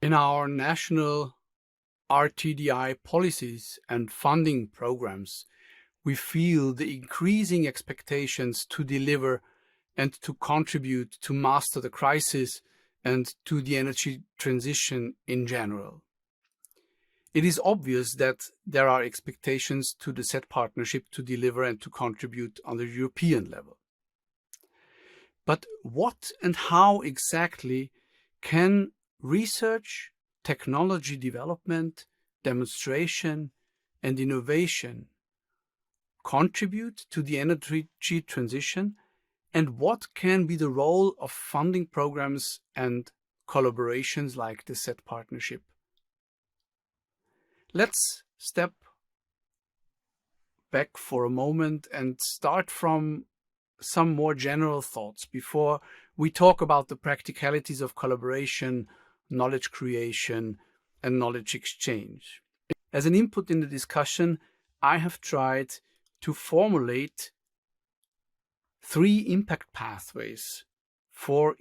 In our national RTDI policies and funding programs, we feel the increasing expectations to deliver and to contribute to master the crisis and to the energy transition in general. It is obvious that there are expectations to the said partnership to deliver and to contribute on the European level. But what and how exactly can research, technology development, demonstration, and innovation contribute to the energy transition, and what can be the role of funding programs and collaborations like the said partnership? Let's step back for a moment and start from some more general thoughts before we talk about the practicalities of collaboration, knowledge creation, and knowledge exchange. As an input in the discussion, I have tried to formulate 3 impact pathways for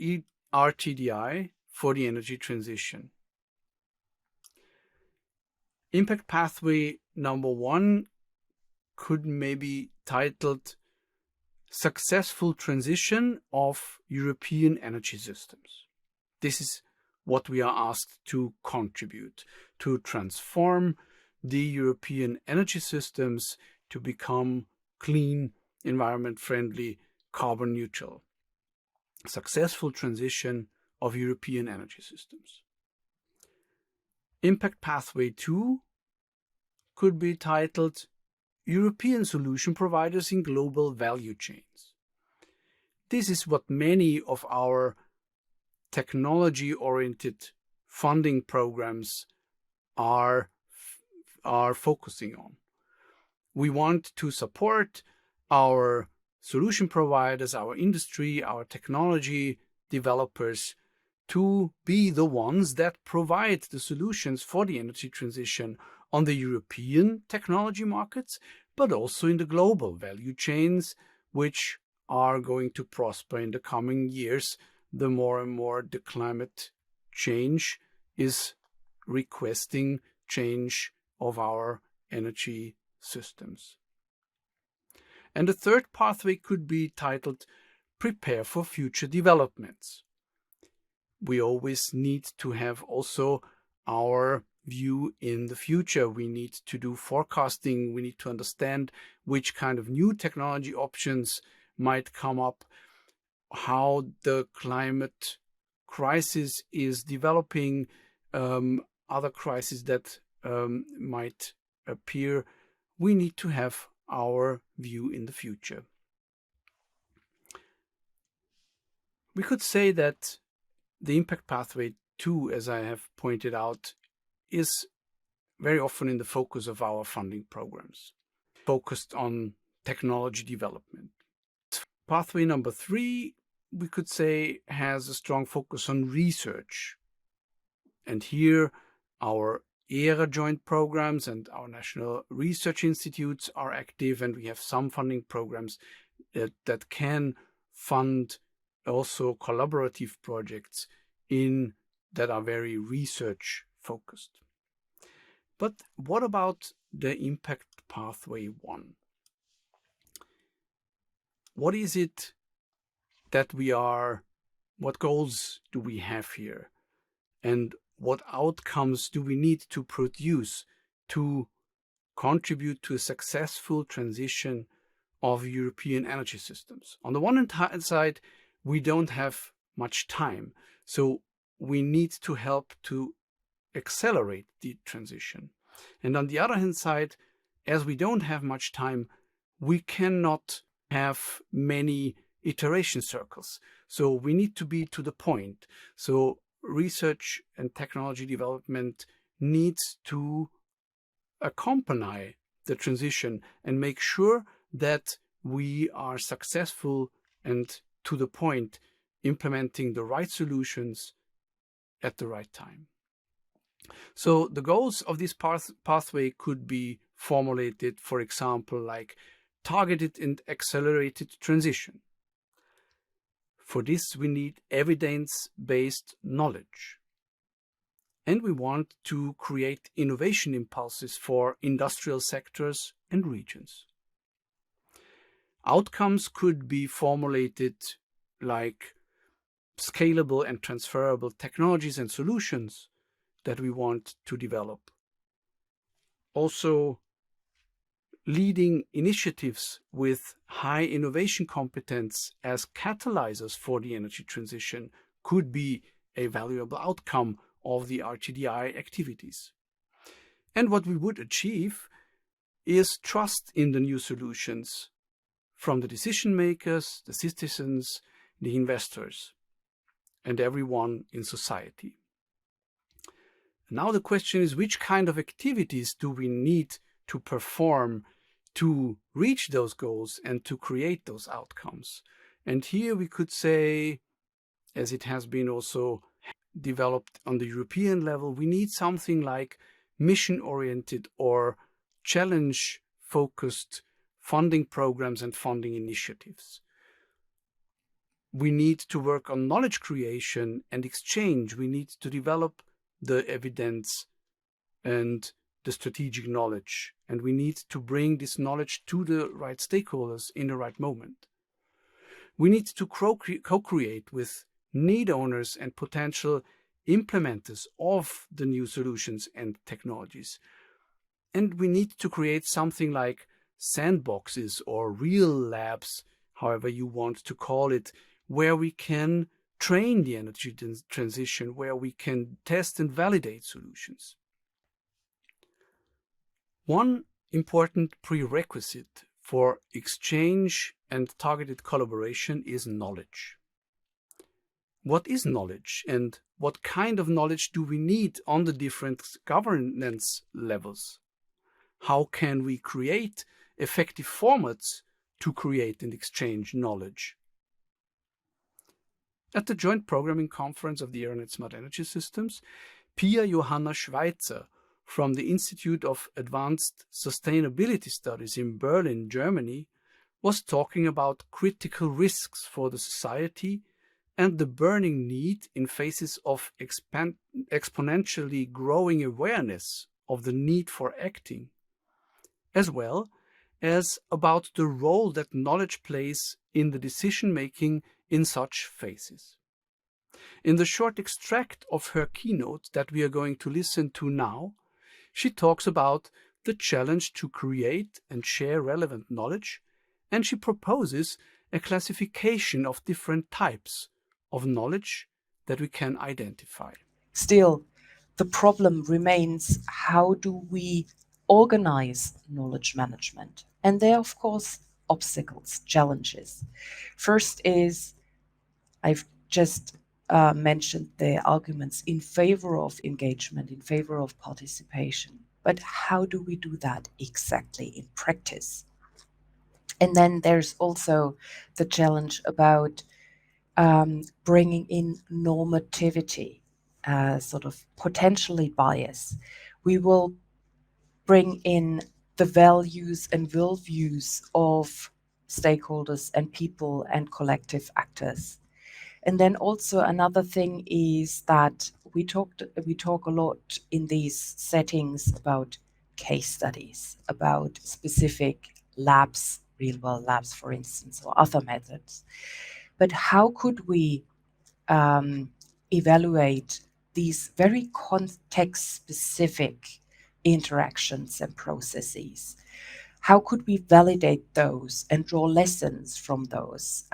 RTDI for the energy transition. Impact pathway number 1 could maybe titled Successful Transition of European Energy Systems. This is what we are asked to contribute, to transform the European energy systems to become clean, environment-friendly, carbon neutral. Successful transition of European energy systems. Impact pathway 2 could be titled European Solution Providers in Global Value Chains. This is what many of our technology-oriented funding programs are focusing on. We want to support our solution providers, our industry, our technology developers to be the ones that provide the solutions for the energy transition on the European technology markets, but also in the global value chains, which are going to prosper in the coming years the more and more the climate change is requesting change of our energy systems. And the third pathway could be titled Prepare for Future Developments. We always need to have also our view in the future. We need to do forecasting. We need to understand which kind of new technology options might come up, how the climate crisis is developing, other crises that might appear. We need to have our view in the future. We could say that the impact pathway 2, as I have pointed out, is very often in the focus of our funding programs, focused on technology development. Pathway number 3, we could say, has a strong focus on research. And here our ERA joint programs and our national research institutes are active, and we have some funding programs that can fund also collaborative projects that are very research focused. But what about the impact pathway 1? What is it that what goals do we have here? And what outcomes do we need to produce to contribute to a successful transition of European energy systems? On the one hand side, we don't have much time, so we need to help to accelerate the transition. And on the other hand side, as we don't have much time, we cannot have many iteration circles. So we need to be to the point. So research and technology development needs to accompany the transition and make sure that we are successful and to the point, implementing the right solutions at the right time. So the goals of this pathway could be formulated, for example, like targeted and accelerated transition. For this, we need evidence-based knowledge. And we want to create innovation impulses for industrial sectors and regions. Outcomes could be formulated like scalable and transferable technologies and solutions that we want to develop. Also, leading initiatives with high innovation competence as catalyzers for the energy transition could be a valuable outcome of the RTDI activities. And what we would achieve is trust in the new solutions from the decision makers, the citizens, the investors, and everyone in society. Now the question is, which kind of activities do we need to perform to reach those goals and to create those outcomes? And here we could say, as it has been also developed on the European level, we need something like mission-oriented or challenge-focused funding programs and funding initiatives. We need to work on knowledge creation and exchange. We need to develop the evidence and the strategic knowledge, and we need to bring this knowledge to the right stakeholders in the right moment. We need to co-create with need owners and potential implementers of the new solutions and technologies. And we need to create something like sandboxes or real labs, however you want to call it, where we can train the energy transition, where we can test and validate solutions. One important prerequisite for exchange and targeted collaboration is knowledge. What is knowledge, and what kind of knowledge do we need on the different governance levels? How can we create effective formats to create and exchange knowledge? At the Joint Programming Conference of the Euronet Smart Energy Systems, Pia-Johanna Schweizer from the Institute of Advanced Sustainability Studies in Berlin, Germany, was talking about critical risks for the society and the burning need in phases of exponentially growing awareness of the need for acting, as well as about the role that knowledge plays in the decision-making in such phases. In the short extract of her keynote that we are going to listen to now, she talks about the challenge to create and share relevant knowledge, and she proposes a classification of different types of knowledge that we can identify. Still, the problem remains, how do we organize knowledge management? And there are, of course, obstacles, challenges. First is, I've just mentioned the arguments in favor of engagement, in favor of participation. But how do we do that exactly in practice? And then there's also the challenge about bringing in normativity, sort of potentially bias. We will bring in the values and worldviews of stakeholders and people and collective actors. And then also another thing is that we talk a lot in these settings about case studies, about specific labs, real world labs, for instance, or other methods. But how could we evaluate these very context-specific interactions and processes? How could we validate those and draw lessons from those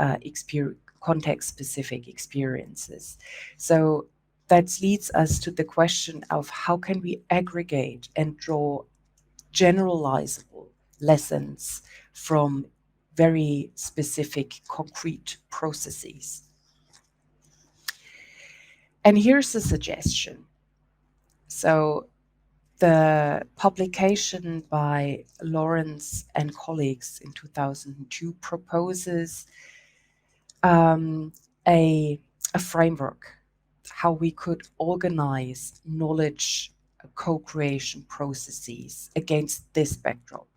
context-specific experiences? So that leads us to the question of how can we aggregate and draw generalizable lessons from very specific concrete processes. And here's a suggestion. So the publication by Lawrence and colleagues in 2002 proposes a framework how we could organize knowledge co-creation processes against this backdrop,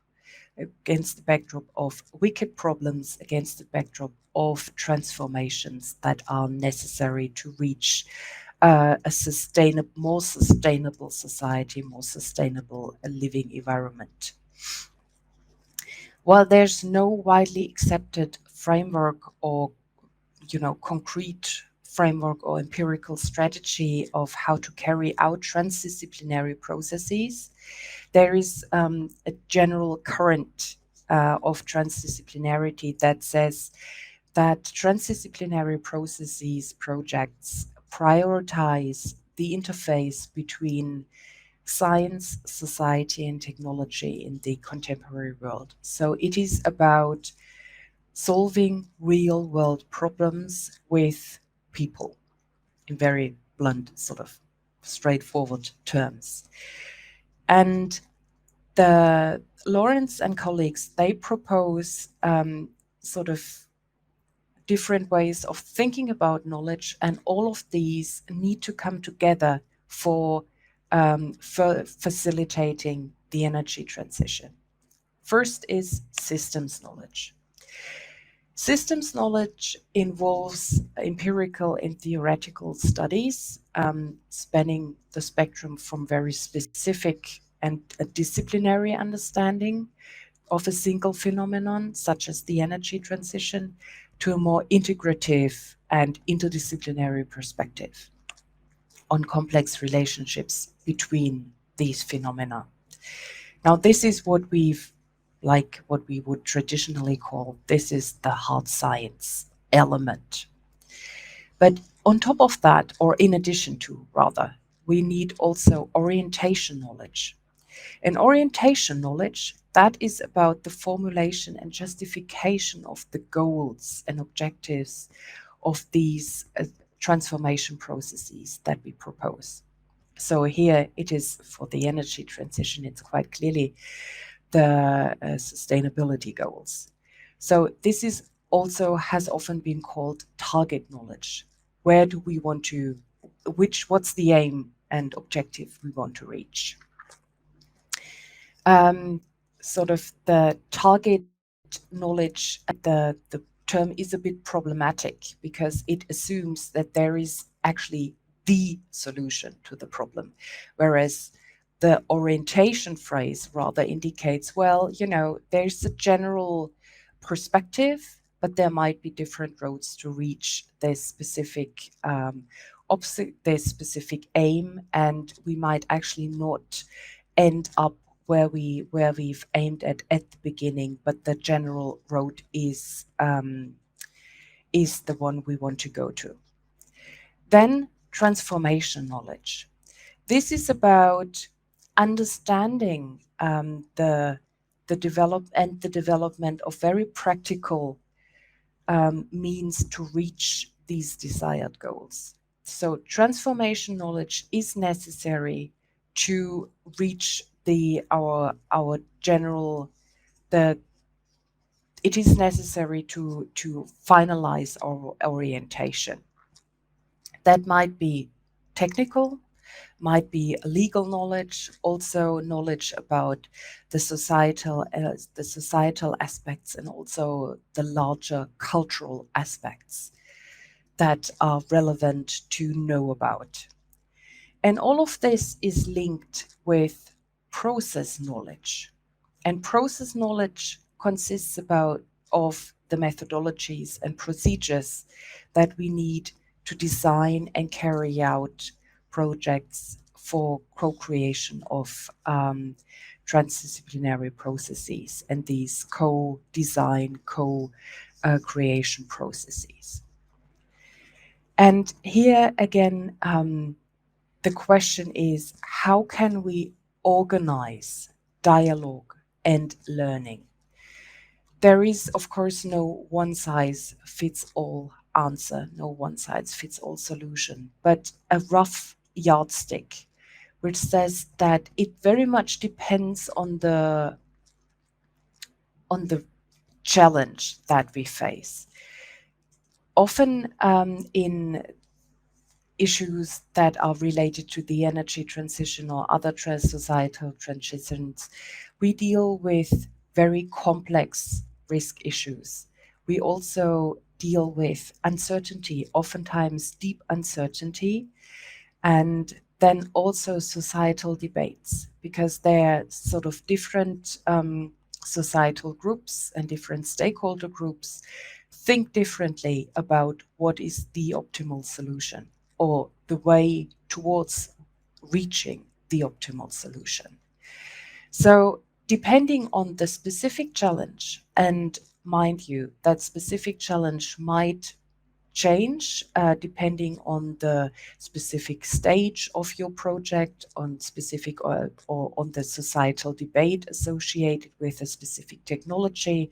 against the backdrop of wicked problems, against the backdrop of transformations that are necessary to reach a more sustainable society, more sustainable living environment. While there's no widely accepted framework or concrete framework or empirical strategy of how to carry out transdisciplinary processes, there is a general current of transdisciplinarity that says that transdisciplinary projects prioritize the interface between science, society, and technology in the contemporary world. So it is about solving real world problems with people in very blunt, sort of straightforward terms. And the Lawrence and colleagues, they propose sort of different ways of thinking about knowledge, and all of these need to come together for facilitating the energy transition. First is systems knowledge. Systems knowledge involves empirical and theoretical studies spanning the spectrum from very specific and a disciplinary understanding of a single phenomenon, such as the energy transition, to a more integrative and interdisciplinary perspective on complex relationships between these phenomena. Now, this is what we would traditionally call, this is the hard science element. But on top of that, or in addition to rather, we need also orientation knowledge. And orientation knowledge, that is about the formulation and justification of the goals and objectives of these transformation processes that we propose. So here it is for the energy transition, it's quite clearly the sustainability goals. So this is also has often been called target knowledge. Where do we want to, what's the aim and objective we want to reach? Sort of the target knowledge, the term is a bit problematic because it assumes that there is actually the solution to the problem, whereas the orientation phrase rather indicates, well, there's a general perspective, but there might be different roads to reach this specific this specific aim, and we might actually not end up where we've aimed at the beginning, but the general road is the one we want to go to. Then transformation knowledge. This is about understanding the development of very practical means to reach these desired goals. So transformation knowledge is necessary to reach our general, it is necessary to finalize our orientation. That might be technical, might be legal knowledge, also knowledge about the societal aspects, and also the larger cultural aspects that are relevant to know about. And all of this is linked with process knowledge. And process knowledge consists of the methodologies and procedures that we need to design and carry out projects for co-creation of transdisciplinary processes and these co-design, co-creation processes. And here again, the question is, how can we organize dialogue and learning? There is, of course, no one-size-fits-all answer, no one-size-fits-all solution, but a rough yardstick, which says that it very much depends on the challenge that we face. Often in issues that are related to the energy transition or other societal transitions, we deal with very complex risk issues. We also deal with uncertainty, oftentimes deep uncertainty, and then also societal debates, because there are sort of different societal groups and different stakeholder groups think differently about what is the optimal solution or the way towards reaching the optimal solution. So, depending on the specific challenge, and mind you, that specific challenge might change depending on the specific stage of your project, on specific or on the societal debate associated with a specific technology,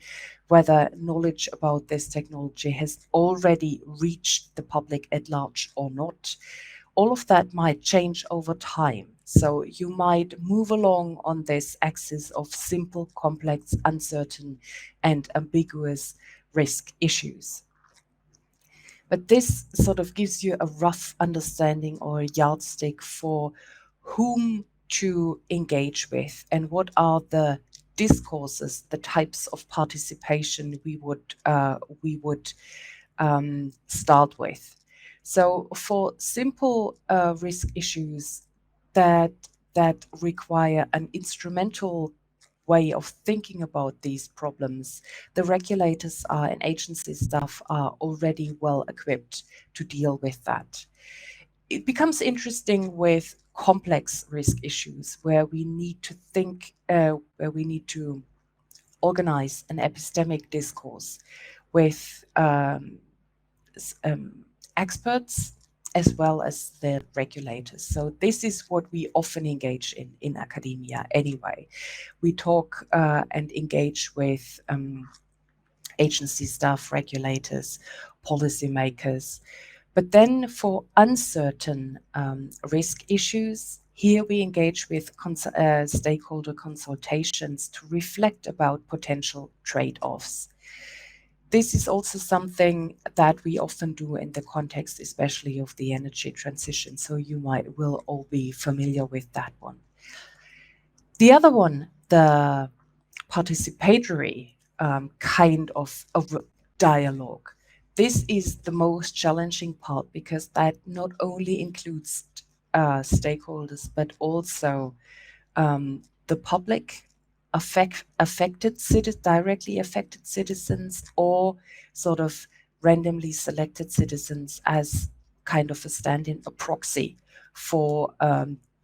whether knowledge about this technology has already reached the public at large or not. All of that might change over time. So you might move along on this axis of simple, complex, uncertain, and ambiguous risk issues. But this sort of gives you a rough understanding or a yardstick for whom to engage with and what are the discourses, the types of participation we would start with. So for simple risk issues that require an instrumental way of thinking about these problems, the regulators and agency staff are already well equipped to deal with that. It becomes interesting with complex risk issues where we need to think, where we need to organize an epistemic discourse with experts as well as the regulators. So this is what we often engage in academia anyway. We talk and engage with agency staff, regulators, policymakers. But then for uncertain risk issues, here we engage with stakeholder consultations to reflect about potential trade-offs. This is also something that we often do in the context, especially of the energy transition. So you will all be familiar with that one. The other one, the participatory kind of dialogue. This is the most challenging part because that not only includes stakeholders, but also the public, directly affected citizens, or sort of randomly selected citizens as kind of a stand-in, a proxy for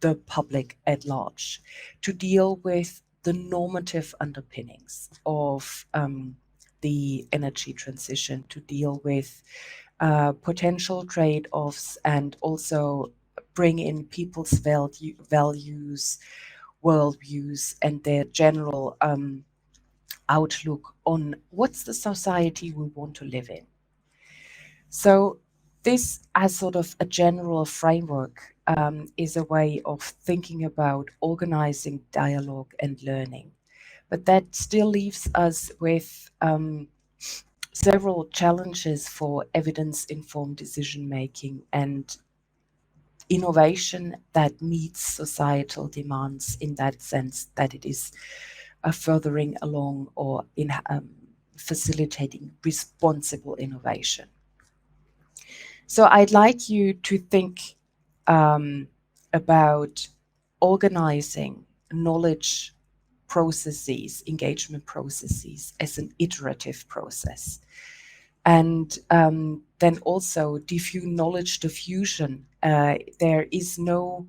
the public at large, to deal with the normative underpinnings of the energy transition, to deal with potential trade-offs, and also bring in people's values, worldviews, and their general outlook on what's the society we want to live in. So this, as sort of a general framework, is a way of thinking about organizing dialogue and learning. But that still leaves us with several challenges for evidence-informed decision-making and innovation that meets societal demands in that sense that it is furthering along or in facilitating responsible innovation. So I'd like you to think about organizing knowledge processes, engagement processes, as an iterative process. And then also knowledge diffusion. There is no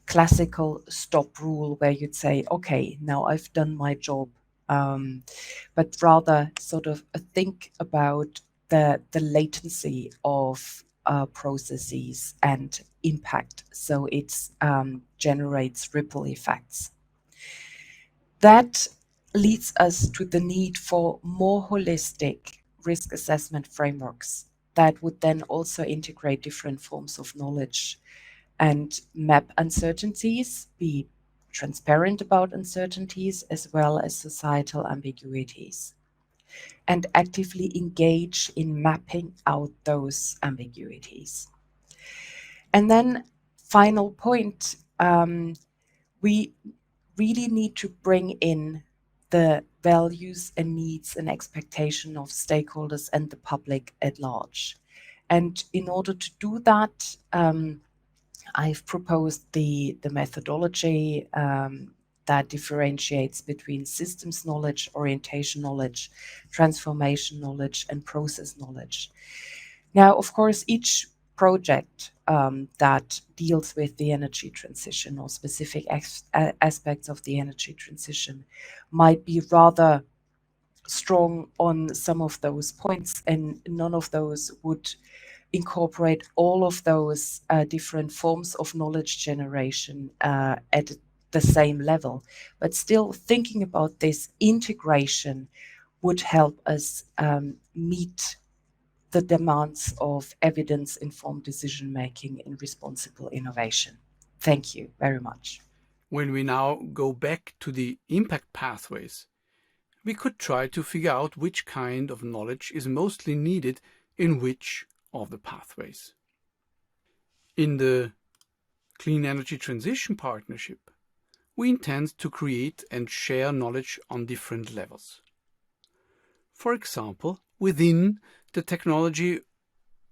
classical stop rule where you'd say, okay, now I've done my job, but rather sort of think about the latency of processes and impact, so it generates ripple effects. That leads us to the need for more holistic risk assessment frameworks that would then also integrate different forms of knowledge and map uncertainties, be transparent about uncertainties as well as societal ambiguities, and actively engage in mapping out those ambiguities. And then final point, we really need to bring in the values and needs and expectation of stakeholders and the public at large. And in order to do that, I've proposed the methodology that differentiates between systems knowledge, orientation knowledge, transformation knowledge, and process knowledge. Now, of course, each project that deals with the energy transition or specific aspects of the energy transition might be rather strong on some of those points, and none of those would incorporate all of those different forms of knowledge generation at the same level. But still, thinking about this integration would help us meet the demands of evidence-informed decision-making and responsible innovation. Thank you very much. When we now go back to the impact pathways, we could try to figure out which kind of knowledge is mostly needed in which of the pathways. In the Clean Energy Transition Partnership, we intend to create and share knowledge on different levels. For example, within the technology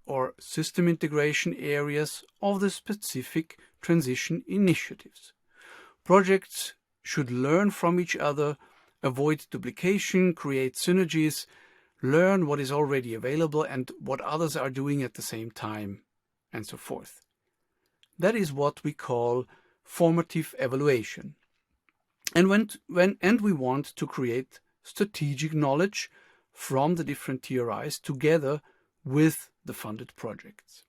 or system integration areas of the specific transition initiatives. Projects should learn from each other, avoid duplication, create synergies, learn what is already available and what others are doing at the same time, and so forth. That is what we call formative evaluation. And we want to create strategic knowledge from the different TRIs together with the funded projects.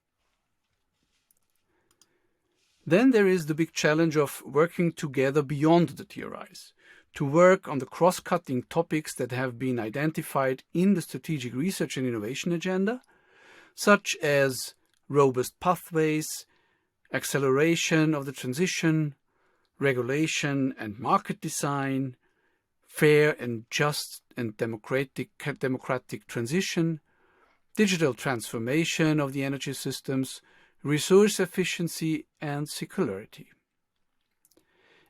Then there is the big challenge of working together beyond the TRIs, to work on the cross-cutting topics that have been identified in the strategic research and innovation agenda, such as robust pathways, acceleration of the transition, regulation and market design, fair and just and democratic transition, digital transformation of the energy systems, resource efficiency and circularity.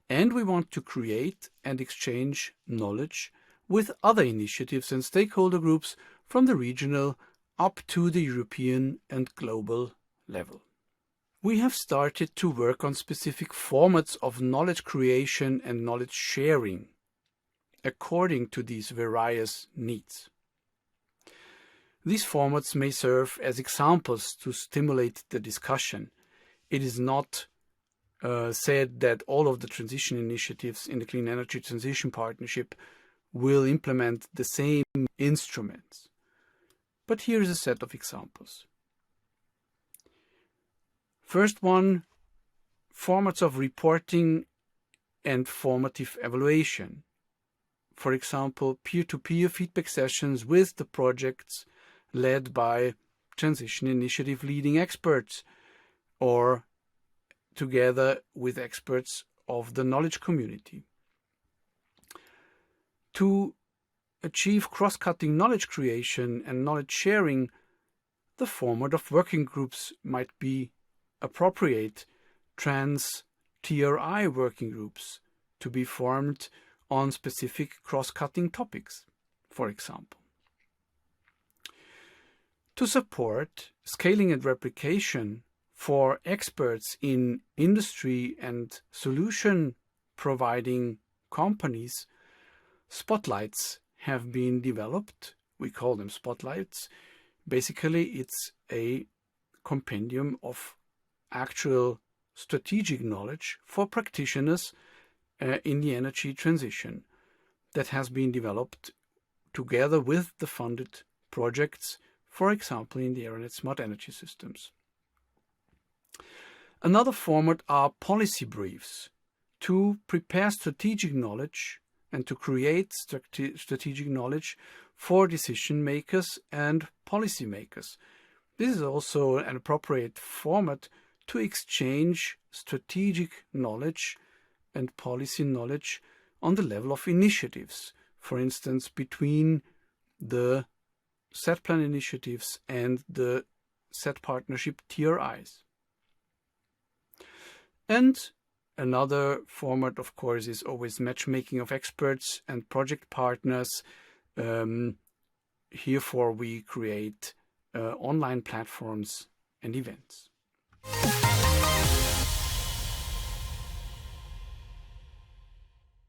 And we want to create and exchange knowledge with other initiatives and stakeholder groups from the regional up to the European and global level. We have started to work on specific formats of knowledge creation and knowledge sharing according to these various needs. These formats may serve as examples to stimulate the discussion. It is not said that all of the transition initiatives in the Clean Energy Transition Partnership will implement the same instruments. But here is a set of examples. First one, formats of reporting and formative evaluation. For example, peer-to-peer feedback sessions with the projects led by transition initiative leading experts or together with experts of the knowledge community. To achieve cross-cutting knowledge creation and knowledge sharing, the format of working groups might be appropriate. Trans-TRI working groups to be formed on specific cross-cutting topics, for example. To support scaling and replication for experts in industry and solution providing companies, spotlights have been developed. We call them spotlights. Basically, it's a compendium of actual strategic knowledge for practitioners in the energy transition that has been developed together with the funded projects, for example, in the area of smart energy systems. Another format are policy briefs to prepare strategic knowledge and to create strategic knowledge for decision makers and policy makers. This is also an appropriate format to exchange strategic knowledge and policy knowledge on the level of initiatives, for instance, between the set plan initiatives and the set partnership TRIs. And another format, of course, is always matchmaking of experts and project partners. Herefore, we create online platforms and events.